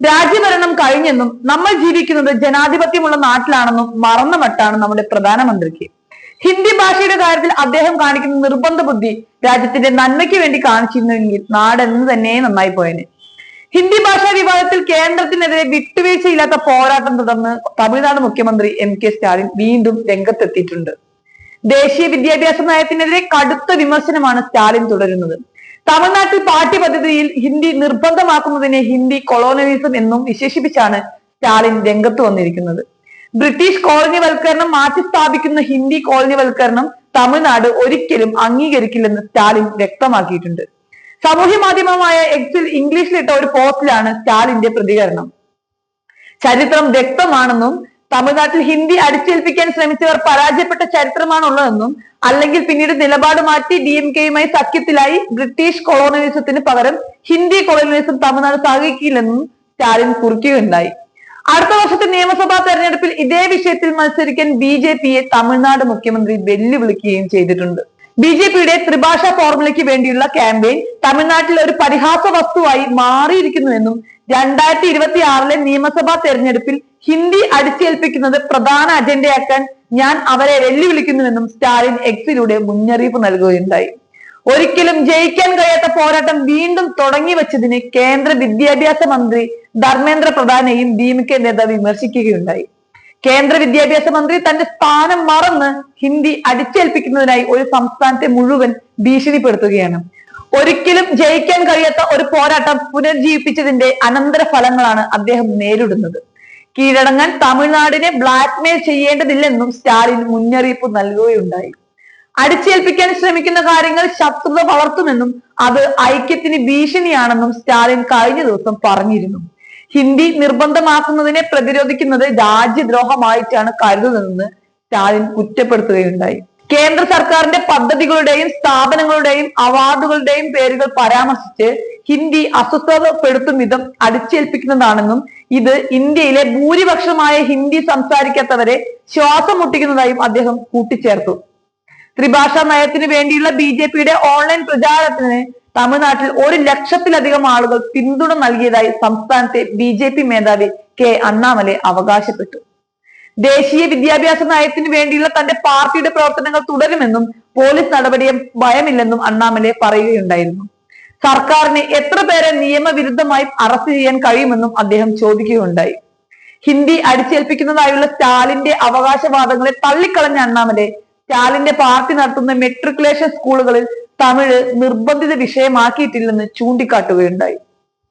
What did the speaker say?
രാജ്യഭരണം കഴിഞ്ഞെന്നും നമ്മൾ ജീവിക്കുന്നത് ജനാധിപത്യമുള്ള നാട്ടിലാണെന്നും മറന്ന മട്ടാണ് നമ്മുടെ പ്രധാനമന്ത്രിക്ക്. ഹിന്ദി ഭാഷയുടെ കാര്യത്തിൽ അദ്ദേഹം കാണിക്കുന്ന നിർബന്ധ ബുദ്ധി രാജ്യത്തിന്റെ നന്മയ്ക്ക് വേണ്ടി കാണിച്ചിരുന്നുവെങ്കിൽ നാടെന്ന് തന്നെ നന്നായി പോയനെ. ഹിന്ദി ഭാഷാ വിവാദത്തിൽ കേന്ദ്രത്തിനെതിരെ വിട്ടുവീഴ്ചയില്ലാത്ത പോരാട്ടം തുടർന്ന് തമിഴ്നാട് മുഖ്യമന്ത്രി MK സ്റ്റാലിൻ വീണ്ടും രംഗത്തെത്തിയിട്ടുണ്ട്. ദേശീയ വിദ്യാഭ്യാസ നയത്തിനെതിരെ കടുത്ത വിമർശനമാണ് സ്റ്റാലിൻ തുടരുന്നത്. തമിഴ്നാട്ടിൽ പാഠ്യപദ്ധതിയിൽ ഹിന്ദി നിർബന്ധമാക്കുന്നതിനെ ഹിന്ദി കൊളോണിയലിസം എന്നും വിശേഷിപ്പിച്ചാണ് സ്റ്റാലിൻ രംഗത്ത് വന്നിരിക്കുന്നത്. ബ്രിട്ടീഷ് കോളനിവൽക്കരണം മാറ്റി സ്ഥാപിക്കുന്ന ഹിന്ദി കോളനിവൽക്കരണം തമിഴ്നാട് ഒരിക്കലും അംഗീകരിക്കില്ലെന്ന് സ്റ്റാലിൻ വ്യക്തമാക്കിയിട്ടുണ്ട്. സാമൂഹ്യ മാധ്യമമായ എക്സിൽ ഇംഗ്ലീഷിലിട്ട ഒരു പോസ്റ്റിലാണ് സ്റ്റാലിന്റെ പ്രതികരണം. ചരിത്രം വ്യക്തമാണെന്നും തമിഴ്നാട്ടിൽ ഹിന്ദി അടിച്ചേൽപ്പിക്കാൻ ശ്രമിച്ചവർ പരാജയപ്പെട്ട ചരിത്രമാണുള്ളതെന്നും അല്ലെങ്കിൽ പിന്നീട് നിലപാട് മാറ്റി DMK-യുമായി സഖ്യത്തിലായി ബ്രിട്ടീഷ് കൊളോണിയലിസത്തിന് പകരം ഹിന്ദി കൊളോണിയലിസം തമിഴ്നാട് സഹകരിക്കില്ലെന്നും സ്റ്റാലിൻ കുറിക്കുകയുണ്ടായി. അടുത്ത വർഷത്തെ നിയമസഭാ തെരഞ്ഞെടുപ്പിൽ ഇതേ വിഷയത്തിൽ മത്സരിക്കാൻ BJP-യെ തമിഴ്നാട് മുഖ്യമന്ത്രി വെല്ലുവിളിക്കുകയും ചെയ്തിട്ടുണ്ട്. BJP-യുടെ ത്രിഭാഷാ ഫോർമുലയ്ക്ക് വേണ്ടിയുള്ള ക്യാമ്പയിൻ തമിഴ്നാട്ടിൽ ഒരു പരിഹാസ വസ്തുവായി മാറിയിരിക്കുന്നുവെന്നും 2026 നിയമസഭാ തെരഞ്ഞെടുപ്പിൽ ഹിന്ദി അടിച്ചേൽപ്പിക്കുന്നത് പ്രധാന അജണ്ടയാക്കാൻ ഞാൻ അവരെ വെല്ലുവിളിക്കുന്നുവെന്നും സ്റ്റാലിൻ എക്സിലൂടെ മുന്നറിയിപ്പ് നൽകുകയുണ്ടായി. ഒരിക്കലും ജയിക്കാൻ കഴിയാത്ത പോരാട്ടം വീണ്ടും തുടങ്ങി വെച്ചതിന് കേന്ദ്ര വിദ്യാഭ്യാസ മന്ത്രി ധർമ്മേന്ദ്ര പ്രധാനെയും DMK നേതാവ് വിമർശിക്കുകയുണ്ടായി. കേന്ദ്ര വിദ്യാഭ്യാസ മന്ത്രി തന്റെ സ്ഥാനം മറന്ന് ഹിന്ദി അടിച്ചേൽപ്പിക്കുന്നതിനായി ഒരു സംസ്ഥാനത്തെ മുഴുവൻ ഭീഷണിപ്പെടുത്തുകയാണ്. ഒരിക്കലും ജയിക്കാൻ കഴിയാത്ത ഒരു പോരാട്ടം പുനർജീവിപ്പിച്ചതിന്റെ അനന്തര ഫലങ്ങളാണ് അദ്ദേഹം നേരിടുന്നത്. കീഴടങ്ങാൻ തമിഴ്നാടിനെ ബ്ലാക്ക്മെയിൽ ചെയ്യേണ്ടതില്ലെന്നും സ്റ്റാലിൻ മുന്നറിയിപ്പ് നൽകുകയുണ്ടായി. അടിച്ചേൽപ്പിക്കാൻ ശ്രമിക്കുന്ന കാര്യങ്ങൾ ശത്രുത വളർത്തുമെന്നും അത് ഐക്യത്തിന് ഭീഷണിയാണെന്നും സ്റ്റാലിൻ കഴിഞ്ഞ ദിവസം പറഞ്ഞിരുന്നു. ഹിന്ദി നിർബന്ധമാക്കുന്നതിനെ പ്രതിരോധിക്കുന്നത് രാജ്യദ്രോഹമായിട്ടാണ് കരുതുന്നതെന്ന് സ്റ്റാലിൻ കുറ്റപ്പെടുത്തുകയുണ്ടായി. കേന്ദ്ര സർക്കാരിന്റെ പദ്ധതികളുടെയും സ്ഥാപനങ്ങളുടെയും അവാർഡുകളുടെയും പേരുകൾ പരാമർശിച്ച് ഹിന്ദി അസ്വസ്ഥതപ്പെടുത്തും വിധം അടിച്ചേൽപ്പിക്കുന്നതാണെന്നും ഇത് ഇന്ത്യയിലെ ഭൂരിപക്ഷമായ ഹിന്ദി സംസാരിക്കാത്തവരെ ശ്വാസം മുട്ടിക്കുന്നതായും അദ്ദേഹം കൂട്ടിച്ചേർത്തു. ത്രിഭാഷാ നയത്തിന് വേണ്ടിയുള്ള BJP-യുടെ ഓൺലൈൻ പ്രചാരണത്തിന് തമിഴ്നാട്ടിൽ 1 ലക്ഷത്തിലധികം ആളുകൾ പിന്തുണ നൽകിയതായി സംസ്ഥാനത്തെ BJP മേധാവി K. അണ്ണാമലൈ അവകാശപ്പെട്ടു. ദേശീയ വിദ്യാഭ്യാസ നയത്തിന് വേണ്ടിയുള്ള തന്റെ പാർട്ടിയുടെ പ്രവർത്തനങ്ങൾ തുടരുമെന്നും പോലീസ് നടപടിയെ ഭയമില്ലെന്നും അണ്ണാമലൈ പറയുകയുണ്ടായിരുന്നു. സർക്കാരിന് എത്ര പേരെ നിയമവിരുദ്ധമായി അറസ്റ്റ് ചെയ്യാൻ കഴിയുമെന്നും അദ്ദേഹം ചോദിക്കുകയുണ്ടായി. ഹിന്ദി അടിച്ചേൽപ്പിക്കുന്നതായുള്ള സ്റ്റാലിന്റെ അവകാശവാദങ്ങളെ തള്ളിക്കളഞ്ഞ അണ്ണാമലൈ സ്റ്റാലിന്റെ പാർട്ടി നടത്തുന്ന മെട്രിക്കുലേഷൻ സ്കൂളുകളിൽ തമിഴ് നിർബന്ധിത വിഷയമാക്കിയിട്ടില്ലെന്ന് ചൂണ്ടിക്കാട്ടുകയുണ്ടായി.